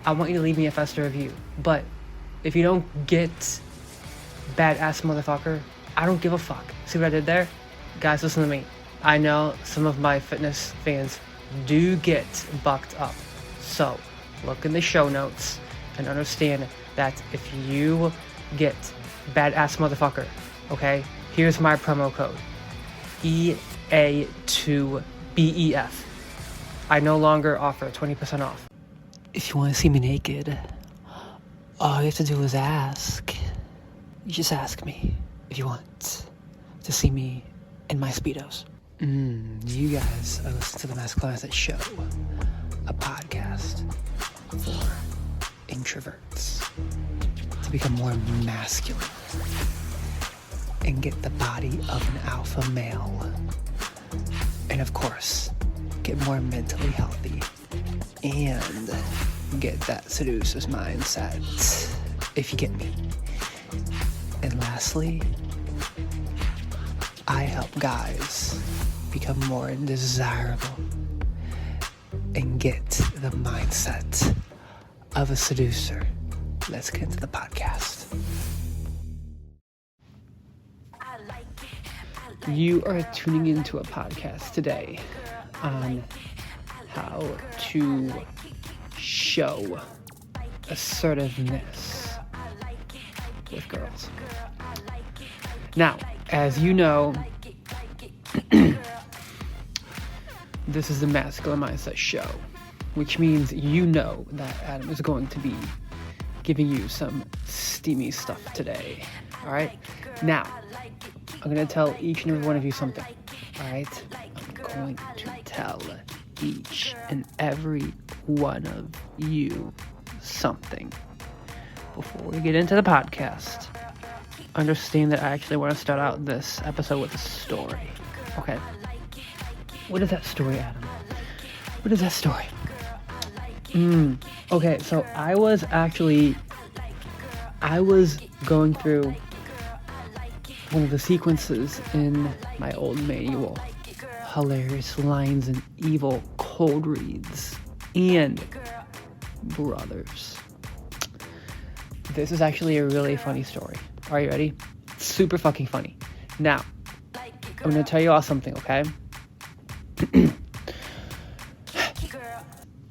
I want you to leave me a 5-star review. But if you don't get badass motherfucker, I don't give a fuck. See what I did there? Guys, listen to me. I know some of my fitness fans do get bucked up. So, look in the show notes and understand that if you get badass motherfucker, okay, here's my promo code. EA2BEF. I no longer offer 20% off. If you want to see me naked, all you have to do is ask. You just ask me if you want to see me in my Speedos. You guys are listening to the Masculinity Show, a podcast for introverts to become more masculine and get the body of an alpha male. And of course, get more mentally healthy and get that seducer's mindset, if you get me. And lastly, I help guys become more desirable and get the mindset of a seducer. Let's get into the podcast. You are tuning into a podcast today on how to show assertiveness with girls. Now, as you know, this is the Masculine Mindset Show, which means you know that Adam is going to be giving you some steamy stuff today. All right? Now, I'm going to tell each and every one of you something. All right? I'm going to tell each and every one of you something. Before we get into the podcast, understand that I actually want to start out this episode with a story. Okay. What is that story, Adam? What is that story? Okay, so I was going through one of the sequences in my old manual. Hilarious lines and evil cold reads and brothers. This is actually a really funny story. Are you ready? Super fucking funny. Now, I'm going to tell you all something, okay?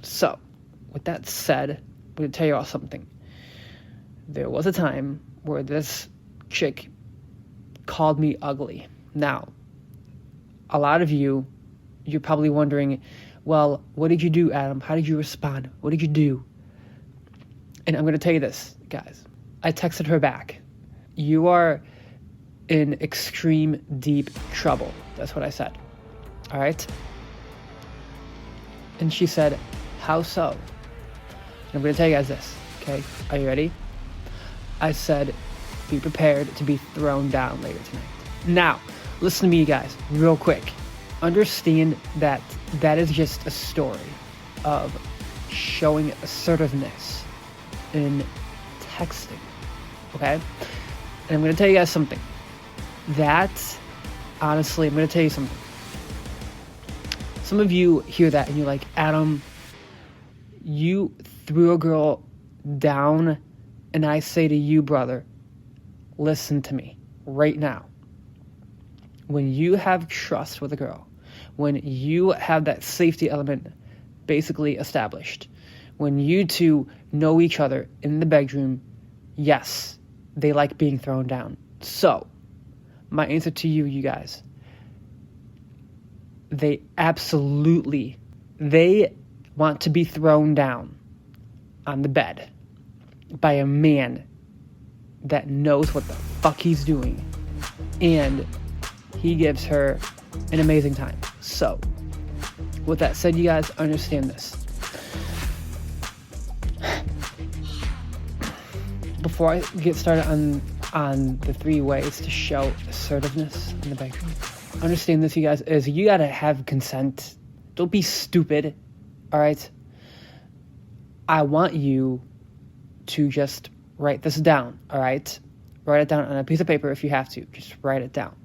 So, with that said, I'm going to tell you all something. There was a time where this chick called me ugly. Now, a lot of you're probably wondering, well, what did you do, Adam? How did you respond? What did you do? And I'm going to tell you this, guys. I texted her back. You are in extreme deep trouble. That's what I said. All right? And she said, how so? And I'm going to tell you guys this, okay? Are you ready? I said, be prepared to be thrown down later tonight. Now, listen to me, guys, real quick. Understand that that is just a story of showing assertiveness in texting, okay? And I'm going to tell you guys something. Honestly, I'm going to tell you something. Some of you hear that and you're like, Adam, you threw a girl down, and I say to you, brother, listen to me right now. When you have trust with a girl, when you have that safety element basically established, when you two know each other in the bedroom, yes, they like being thrown down. So, my answer to you guys, they want to be thrown down on the bed by a man that knows what the fuck he's doing, and he gives her an amazing time. So, with that said, you guys understand this. Before I get started on the 3 ways to show assertiveness in the bedroom, understand this, you guys, is you gotta have consent. Don't be stupid, all right? I want you to just write this down, all right? Write it down on a piece of paper if you have to. Just write it down.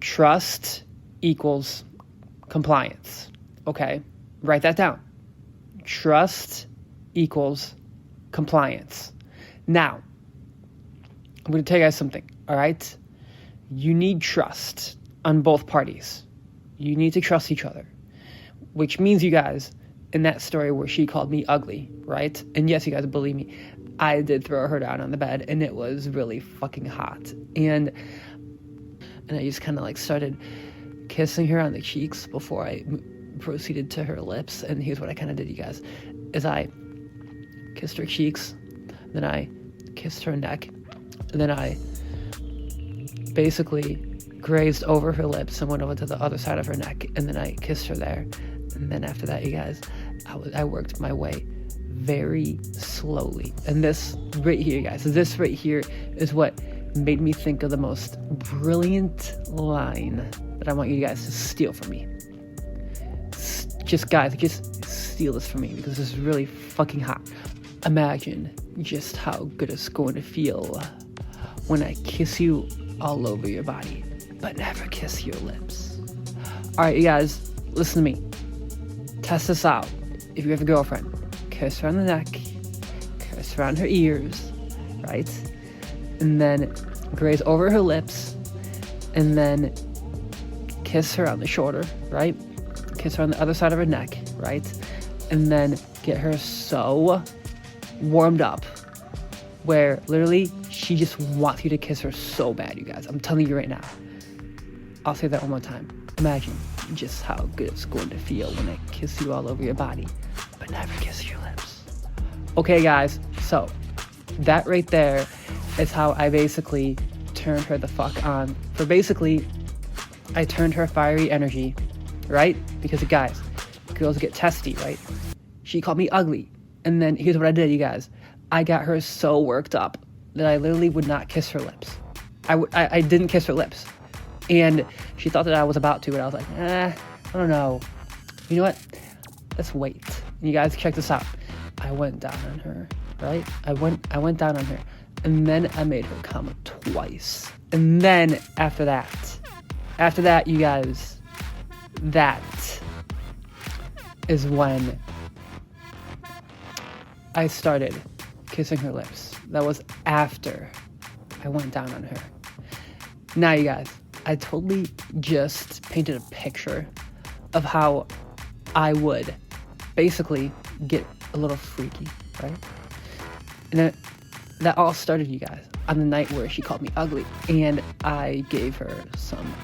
Trust equals compliance, okay? Write that down. Trust equals compliance. Now, I'm going to tell you guys something, all right? You need trust on both parties. You need to trust each other, which means, you guys, in that story where she called me ugly, right? And yes, you guys believe me, I did throw her down on the bed, and it was really fucking hot. And I just kind of like started kissing her on the cheeks before I proceeded to her lips. And here's what I kind of did, you guys, is I kissed her cheeks, then I kissed her neck, and then I basically grazed over her lips and went over to the other side of her neck, and then I kissed her there. And then after that, you guys, I worked my way very slowly. And this right here, guys, this right here is what made me think of the most brilliant line that I want you guys to steal from me. Just steal this from me, because this is really fucking hot. Imagine just how good it's going to feel when I kiss you all over your body, but never kiss your lips. All right, you guys, listen to me. Test this out. If you have a girlfriend, kiss her on the neck, kiss her on her ears, right? And then graze over her lips, and then kiss her on the shoulder, right? Kiss her on the other side of her neck, right? And then get her so warmed up where literally she just wants you to kiss her so bad, you guys. I'm telling you right now. I'll say that one more time. Imagine just how good it's going to feel when I kiss you all over your body, but never kiss your lips. Okay, guys, so that right there is how I basically turned her the fuck on. For basically, I turned her fiery energy, right? Because, guys, girls get testy, right? She called me ugly. And then here's what I did, you guys. I got her so worked up that I literally would not kiss her lips. I didn't kiss her lips. And she thought that I was about to, and I was like, I don't know. You know what? Let's wait. And you guys, check this out. I went down on her, right? I went down on her. And then I made her come twice. And then after that, you guys, that is when I started kissing her lips. That was after I went down on her. Now, you guys, I totally just painted a picture of how I would basically get a little freaky, right? And then that all started, you guys, on the night where she called me ugly, and I gave her some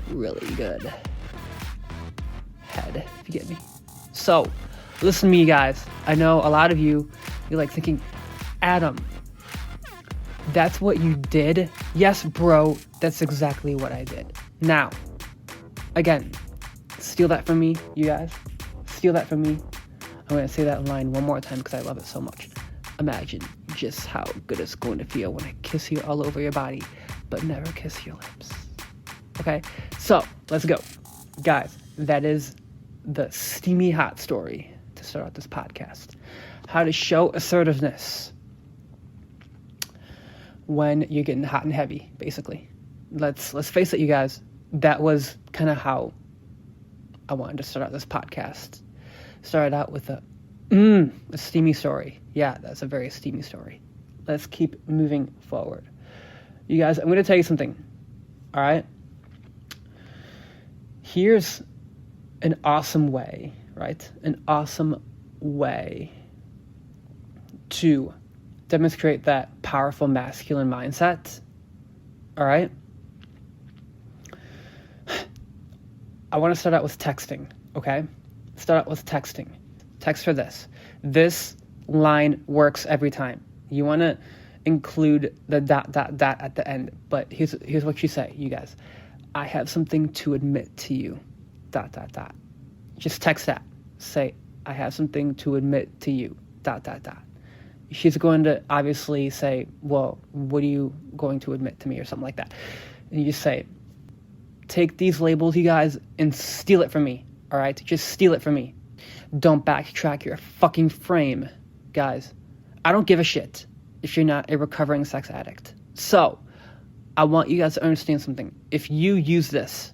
really good head, if you get me. So, listen to me, guys. I know a lot of you're like thinking, Adam, that's what you did? Yes, bro, that's exactly what I did. Now, again, steal that from me, you guys. Steal that from me. I'm going to say that line one more time because I love it so much. Imagine just how good it's going to feel when I kiss you all over your body, but never kiss your lips. Okay? So, let's go. Guys, that is the steamy hot story to start out this podcast. How to show assertiveness when you're getting hot and heavy, basically. Let's face it, you guys. That was kind of how I wanted to start out this podcast. Started out with a steamy story. Yeah, that's a very steamy story. Let's keep moving forward. You guys, I'm going to tell you something. All right? Here's an awesome way, right? An awesome way to demonstrate that powerful masculine mindset. All right? I want to start out with texting, okay? Start out with texting. Text her this. This line works every time. You want to include the ... at the end, but here's what you say, you guys. I have something to admit to you, ... Just text that. Say, I have something to admit to you, ... She's going to obviously say, well, what are you going to admit to me, or something like that. And you just say, take these labels, you guys, and steal it from me, all right? Just steal it from me. Don't backtrack your fucking frame, guys. I don't give a shit if you're not a recovering sex addict. So, I want you guys to understand something. If you use this,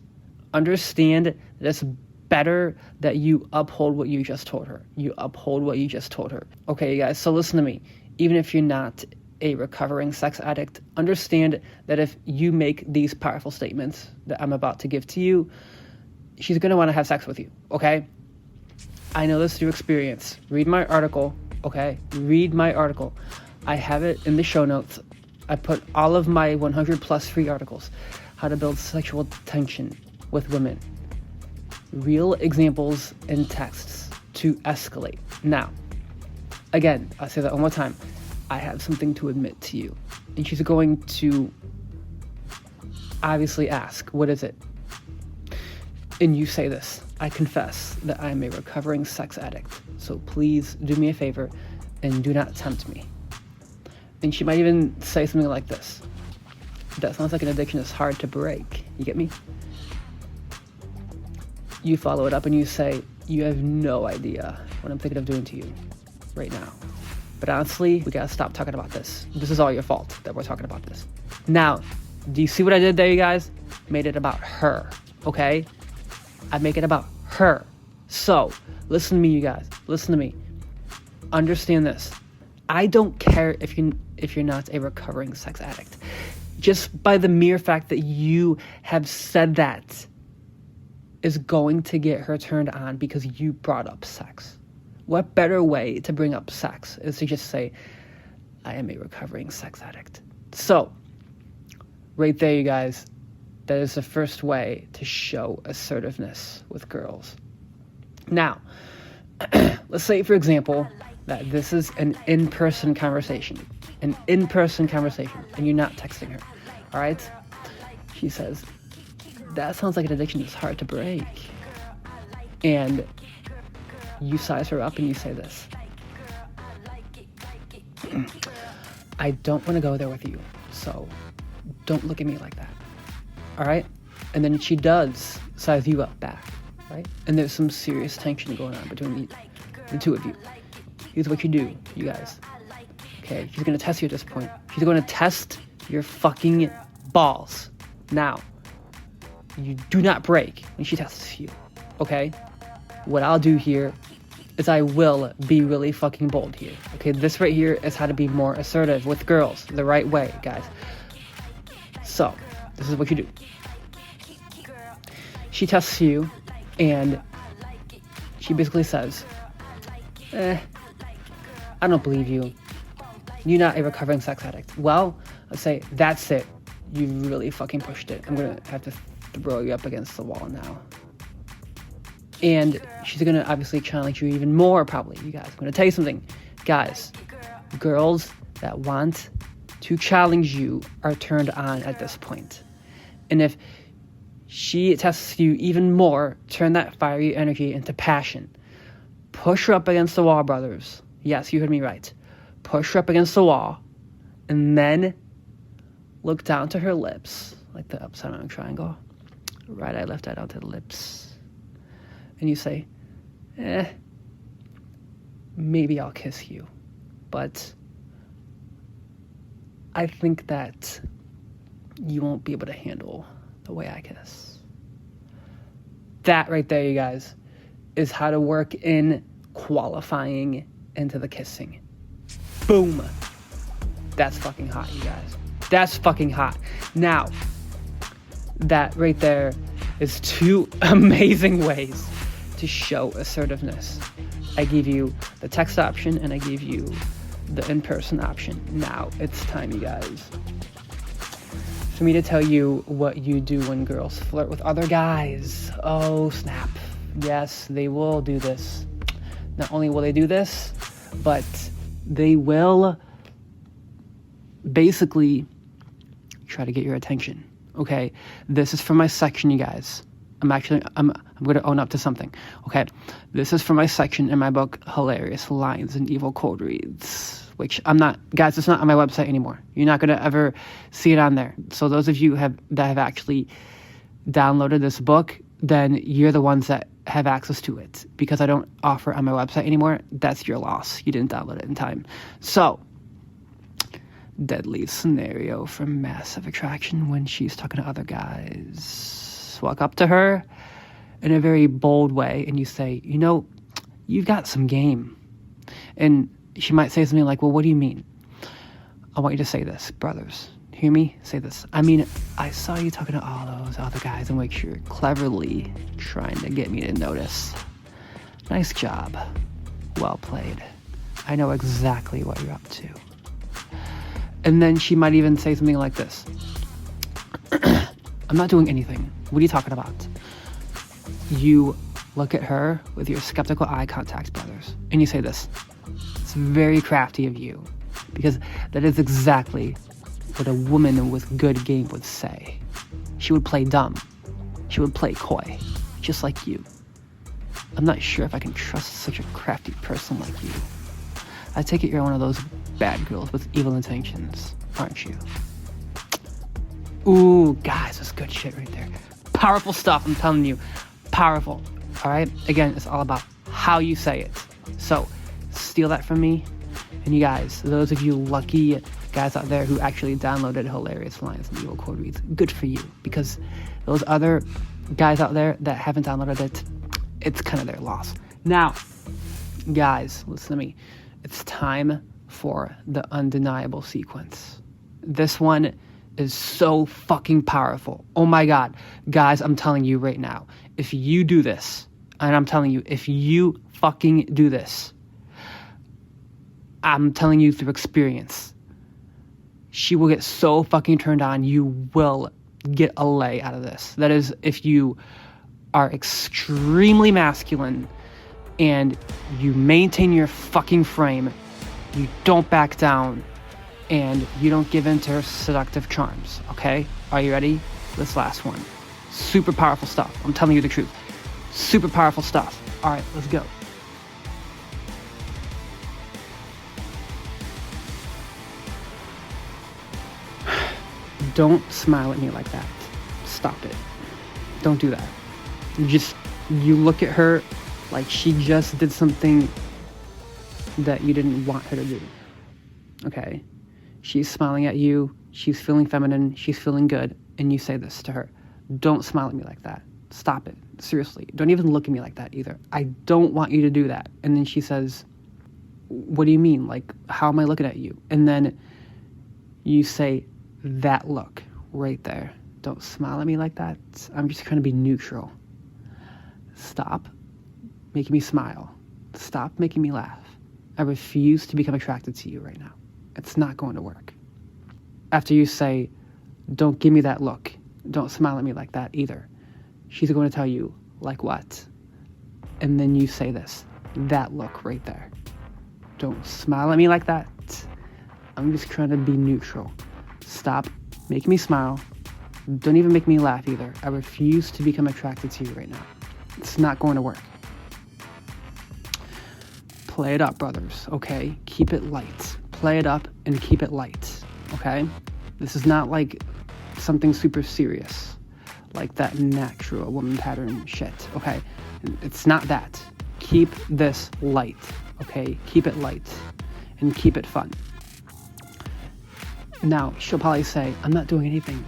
understand that it's better that you uphold what you just told her. You uphold what you just told her. Okay, you guys, so listen to me. Even if you're not a recovering sex addict, understand that if you make these powerful statements that I'm about to give to you, she's going to want to have sex with you, okay? I know this through experience. Read my article, okay? Read my article. I have it in the show notes. I put all of my 100 plus free articles. How to build sexual tension with women. Real examples and texts to escalate. Now, again, I'll say that one more time. I have something to admit to you. And she's going to obviously ask, what is it? And you say this: I confess that I am a recovering sex addict. So please do me a favor and do not tempt me. And she might even say something like this: that sounds like an addiction that's hard to break. You get me? You follow it up and you say, you have no idea what I'm thinking of doing to you right now. But honestly, we gotta stop talking about this. This is all your fault that we're talking about this. Now, do you see what I did there, you guys? Made it about her, okay? I make it about her. So, listen to me, you guys. Listen to me. Understand this. I don't care if you're not a recovering sex addict. Just by the mere fact that you have said that is going to get her turned on because you brought up sex. What better way to bring up sex is to just say, I am a recovering sex addict. So, right there, you guys, that is the first way to show assertiveness with girls. Now, let's say, for example, that this is an in-person conversation. An in-person conversation, and you're not texting her, all right? She says, that sounds like an addiction that's hard to break. And you size her up and you say this: I don't want to go there with you, so don't look at me like that, all right? And then she does size you up back, right? And there's some serious tension going on between the two of you. Here's what you do, you guys. Okay, she's going to test you at this point. She's going to test your fucking balls. Now, you do not break when she tests you, okay? What I'll do here is I will be really fucking bold here, okay? This right here is how to be more assertive with girls the right way, guys. So, this is what you do. She tests you, and she basically says, I don't believe you. You're not a recovering sex addict. Well, let's say, that's it. You really fucking pushed it. I'm going to have to throw you up against the wall now. And she's going to obviously challenge you even more, probably, you guys. I'm going to tell you something. Guys, girls that want to challenge you are turned on at this point. And if she tests you even more, turn that fiery energy into passion. Push her up against the wall, brothers. Yes, you heard me right. Push her up against the wall, and then look down to her lips, like the upside down triangle. Right eye, left eye down to the lips. And you say, maybe I'll kiss you, but I think that you won't be able to handle the way I kiss. That right there, you guys, is how to work in qualifying into the kissing. Boom. That's fucking hot, you guys. That's fucking hot. Now, that right there is two amazing ways to show assertiveness. I gave you the text option and I gave you the in-person option. Now it's time, you guys, for me to tell you what you do when girls flirt with other guys. Oh, snap. Yes, they will do this. Not only will they do this, but they will basically try to get your attention. Okay, this is from my section, you guys. I'm going to own up to something. Okay, this is from my section in my book, Hilarious Lines and Evil Cold Reads, which guys, it's not on my website anymore. You're not going to ever see it on there. So those of you that have actually downloaded this book, then you're the ones that have access to it, because I don't offer it on my website anymore. That's your loss. You didn't download it in time. So, deadly scenario from Massive Attraction when she's talking to other guys. Walk up to her in a very bold way, and you say, you know, you've got some game. And she might say something like, well, what do you mean? I want you to say this, brothers. Hear me? Say this. I mean, I saw you talking to all those other guys and like you're cleverly trying to get me to notice. Nice job. Well played. I know exactly what you're up to. And then she might even say something like this. I'm not doing anything. What are you talking about? You look at her with your skeptical eye contact, brothers, and you say this. It's very crafty of you, because that is exactly what a woman with good game would say. She would play dumb. She would play coy, just like you. I'm not sure if I can trust such a crafty person like you. I take it you're one of those bad girls with evil intentions, aren't you? Ooh, guys, that's good shit right there. Powerful stuff, I'm telling you. Powerful, all right? Again, it's all about how you say it. So, steal that from me. And you guys, those of you lucky guys out there who actually downloaded hilarious lines and evil quote reads, good for you. Because those other guys out there that haven't downloaded it, it's kind of their loss. Now, guys, listen to me. It's time for the undeniable sequence. This one is so fucking powerful. Oh my God. Guys, I'm telling you right now, if you do this, and I'm telling you, if you fucking do this, I'm telling you through experience, she will get so fucking turned on, you will get a lay out of this. That is, if you are extremely masculine and you maintain your fucking frame, you don't back down, and you don't give in to her seductive charms, okay? Are you ready? This last one. Super powerful stuff. I'm telling you the truth. Super powerful stuff. All right, let's go. Don't smile at me like that. Stop it. Don't do that. You look at her like she just did something that you didn't want her to do. Okay? She's smiling at you. She's feeling feminine. She's feeling good. And you say this to her. Don't smile at me like that. Stop it. Seriously. Don't even look at me like that either. I don't want you to do that. And then she says, what do you mean? Like, how am I looking at you? And then you say, that look right there. Don't smile at me like that. I'm just trying to be neutral. Stop making me smile. Stop making me laugh. I refuse to become attracted to you right now. It's not going to work. After you say, don't give me that look. Don't smile at me like that either. She's going to tell you, like what? And then you say this, that look right there. Don't smile at me like that. I'm just trying to be neutral. Stop making me smile. Don't even make me laugh either. I refuse to become attracted to you right now. It's not going to work. Play it up, brothers, okay? Keep it light. Play it up and keep it light, okay? This is not like something super serious, like that natural woman pattern shit, okay? It's not that. Keep this light, okay? Keep it light and keep it fun. Now, she'll probably say, I'm not doing anything.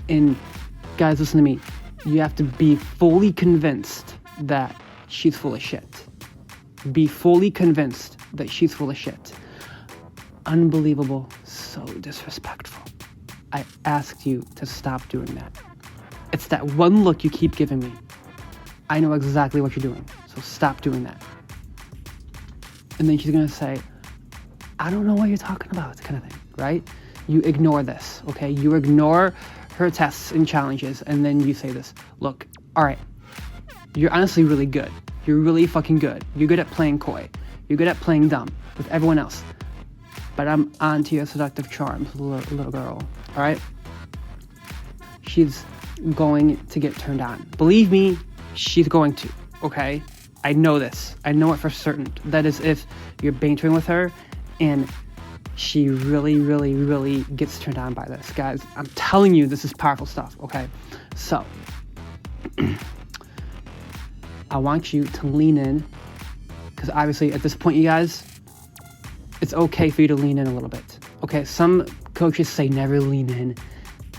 And guys, listen to me. You have to be fully convinced that she's full of shit. Be fully convinced that she's full of shit. Unbelievable. So disrespectful. I asked you to stop doing that. It's that one look you keep giving me. I know exactly what you're doing. So stop doing that. And then she's going to say, I don't know what you're talking about, kind of thing, right? You ignore this, okay? You ignore her tests and challenges, and then you say this. Look, all right, you're honestly really good. You're really fucking good. You're good at playing coy. You're good at playing dumb with everyone else. But I'm onto your seductive charms, little girl, all right? She's going to get turned on. Believe me, she's going to, okay? I know this. I know it for certain. That is if you're bantering with her and she really, really, really gets turned on by this. Guys, I'm telling you, this is powerful stuff, okay? So, I want you to lean in, because obviously at this point, you guys, it's okay for you to lean in a little bit. Okay, some coaches say never lean in.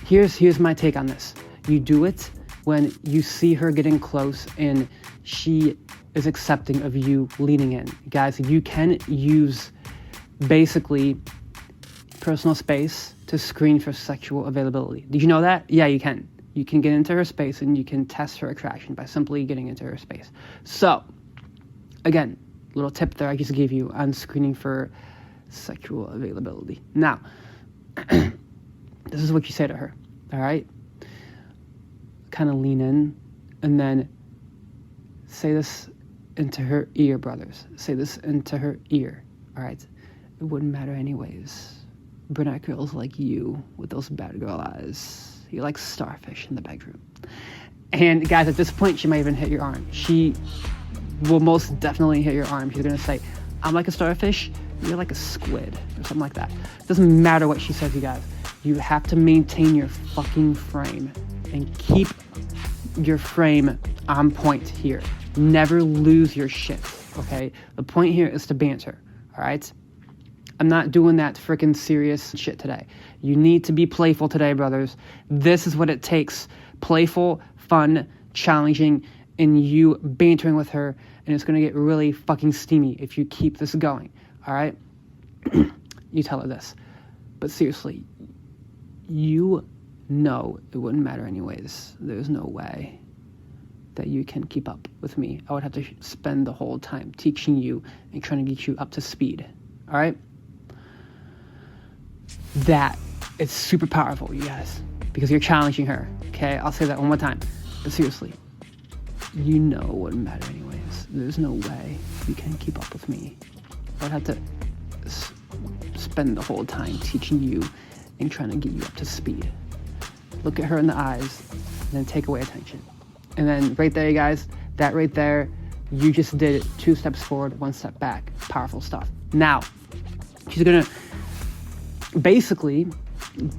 Here's my take on this. You do it when you see her getting close and she is accepting of you leaning in. Guys, you can use basically personal space to screen for sexual availability. Did you know that? Yeah, you can. You can get into her space and you can test her attraction by simply getting into her space. So, again, little tip there I just gave you on screening for sexual availability. Now, this is what you say to her, all right? Kind of lean in and then say this into her ear, brothers. Say this into her ear, all right? It wouldn't matter anyways. Brunette girls like you with those bad girl eyes. You're like starfish in the bedroom. And guys, at this point, she might even hit your arm. She will most definitely hit your arm. She's gonna say, I'm like a starfish, you're like a squid, or something like that. It doesn't matter what she says, you guys. You have to maintain your fucking frame and keep your frame on point here. Never lose your shit, okay? The point here is to banter, all right? I'm not doing that freaking serious shit today. You need to be playful today, brothers. This is what it takes. Playful, fun, challenging, and you bantering with her, and it's going to get really fucking steamy if you keep this going, all right? You tell her this. But seriously, you know it wouldn't matter anyways. There's no way that you can keep up with me. I would have to spend the whole time teaching you and trying to get you up to speed, all right? That is super powerful, you guys, because you're challenging her, okay? I'll say that one more time. But seriously, you know it wouldn't matter anyways. There's no way you can keep up with me. I would have to spend the whole time teaching you and trying to get you up to speed. Look at her in the eyes, and then take away attention. And then right there, you guys, that right there, you just did 2 steps forward, 1 step back. Powerful stuff. Now, she's gonna basically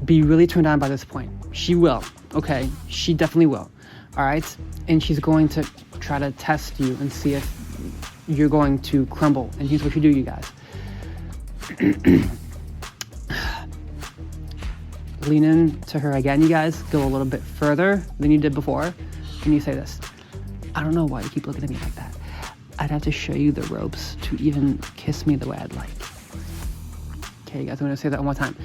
be really turned on by this point. She will, okay? She definitely will, all right? And she's going to try to test you and see if you're going to crumble. And here's what you do, you guys. Lean in to her again, you guys. Go a little bit further than you did before. And you say this. I don't know why you keep looking at me like that. I'd have to show you the ropes to even kiss me the way I'd like. Okay, you guys, I'm going to say that one more time.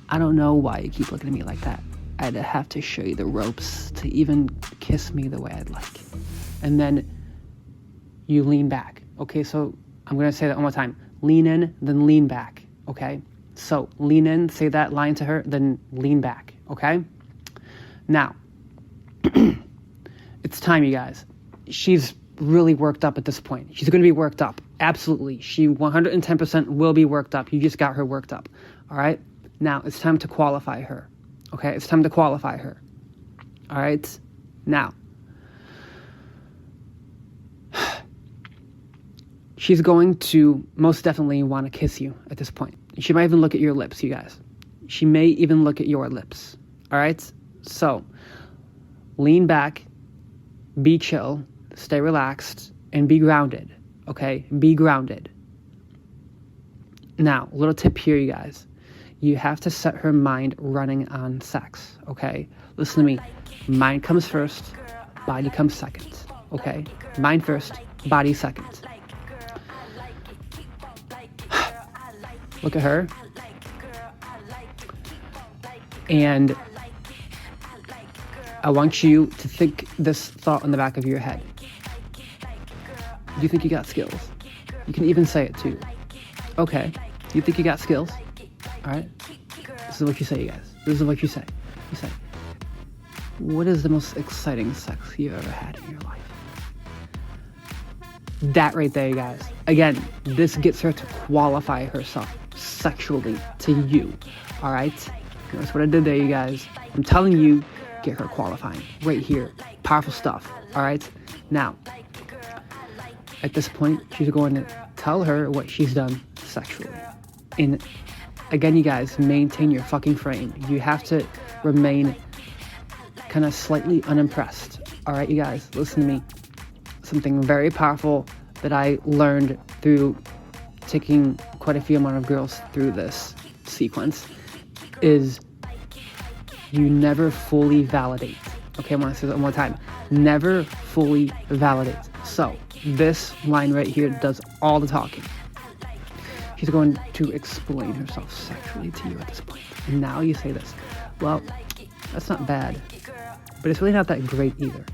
I don't know why you keep looking at me like that. I'd have to show you the ropes to even kiss me the way I'd like. And then you lean back. Okay, so I'm going to say that one more time. Lean in, then lean back. Okay? So lean in, say that line to her, then lean back. Okay? Now, it's time, you guys. She's really worked up at this point. She's going to be worked up. Absolutely. She 110% will be worked up. You just got her worked up. All right? Now, it's time to qualify her. Okay? It's time to qualify her. All right? Now, she's going to most definitely want to kiss you at this point. She might even look at your lips, you guys. She may even look at your lips. All right? So, lean back, be chill, stay relaxed, and be grounded. Okay? Be grounded. Now, a little tip here, you guys. You have to set her mind running on sex. Okay? Listen to me. Mind comes first, body comes second. Okay? Mind first, body second. Look at her. And I want you to think this thought in the back of your head. Do you think you got skills? You can even say it too. Okay. Do you think you got skills? All right. This is what you say, you guys. This is what you say. You say, what is the most exciting sex you've ever had in your life? That right there, you guys. Again, this gets her to qualify herself sexually to you. All right? That's what I did there, you guys. I'm telling you, get her qualifying right here. Powerful stuff. All right? Now, at this point, she's going to tell her what she's done sexually. And again, you guys, maintain your fucking frame. You have to remain kind of slightly unimpressed. All right, you guys, listen to me. Something very powerful that I learned through taking quite a few amount of girls through this sequence is you never fully validate Okay, I want to say that one more time. Never fully validate. So this line right here does all the talking. She's going to explain herself sexually to you at this point. And now you say this. Well, that's not bad, but it's really not that great either.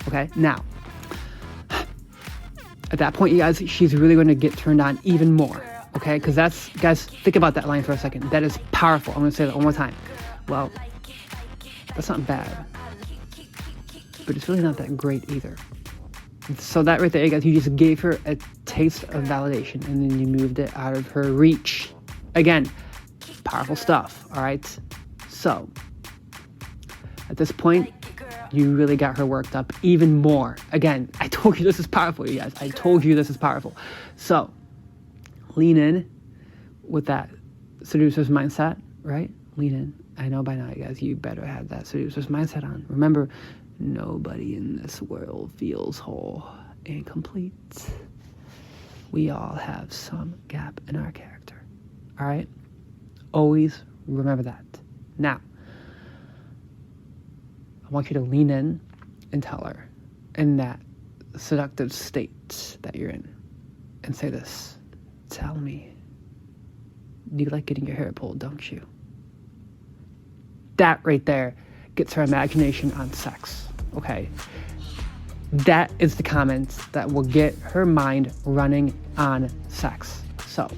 Okay, now, at that point, you guys, she's really going to get turned on even more. Okay, because that's, guys, think about that line for a second. That is powerful. I'm going to say that one more time. Well, that's not bad, but it's really not that great either. So that right there, you guys, you just gave her a taste of validation, and then you moved it out of her reach. Again, powerful stuff, all right? So, at this point, you really got her worked up even more. Again, I told you this is powerful, you guys. I told you this is powerful. So, lean in with that seducer's mindset, right? Lean in. I know by now, you guys, you better have that seducer's mindset on. Remember, nobody in this world feels whole and complete. We all have some gap in our character. All right? Always remember that. Now, I want you to lean in and tell her in that seductive state that you're in and say this. Tell me, you like getting your hair pulled, don't you? That right there gets her imagination on sex, okay? That is the comment that will get her mind running on sex. So,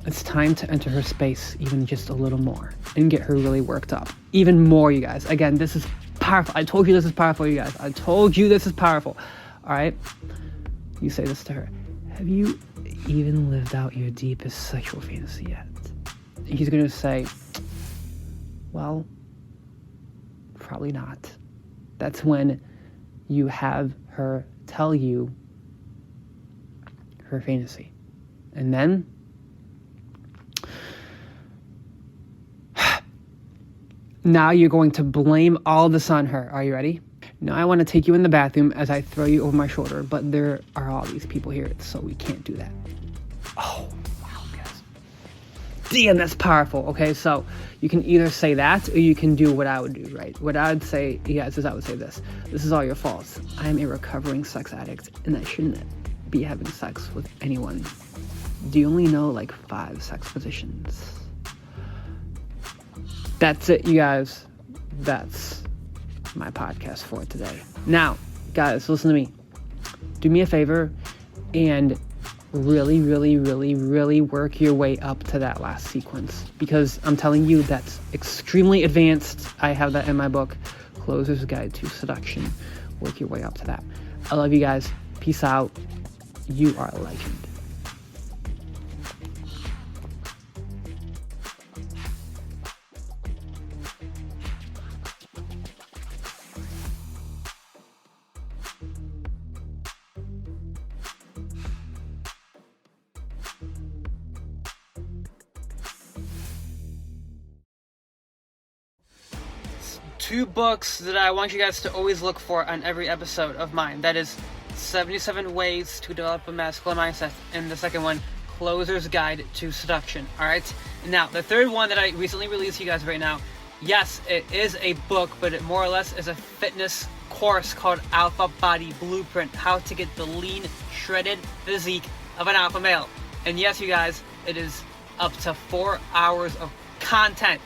it's time to enter her space even just a little more and get her really worked up. Even more, you guys. Again, this is powerful. I told you this is powerful, you guys. I told you this is powerful. All right? You say this to her. Have you even lived out your deepest sexual fantasy yet? And he's going to say, well, probably not. That's when you have her tell you her fantasy. And then now you're going to blame all this on her. Are you ready? Now I want to take you in the bathroom as I throw you over my shoulder, but there are all these people here, so we can't do that. Oh, wow, guys. Damn, that's powerful. Okay, so you can either say that or you can do what I would do, right? What I'd say, yes, is I would say this. This is all your fault. I'm a recovering sex addict, and I shouldn't be having sex with anyone. Do you only know like 5 sex positions? That's it, you guys. That's my podcast for today. Now, guys, listen to me. Do me a favor and really, really, really, really work your way up to that last sequence, because I'm telling you, that's extremely advanced. I have that in my book, Closer's Guide to Seduction. Work your way up to that. I love you guys. Peace out. You are a legend. Two books that I want you guys to always look for on every episode of mine. That is 77 Ways to Develop a Masculine Mindset, and the second one, Closer's Guide to Seduction. Alright? Now, the third one that I recently released to you guys right now, yes, it is a book, but it more or less is a fitness course called Alpha Body Blueprint, how to get the lean, shredded physique of an alpha male. And yes, you guys, it is up to 4 hours of content.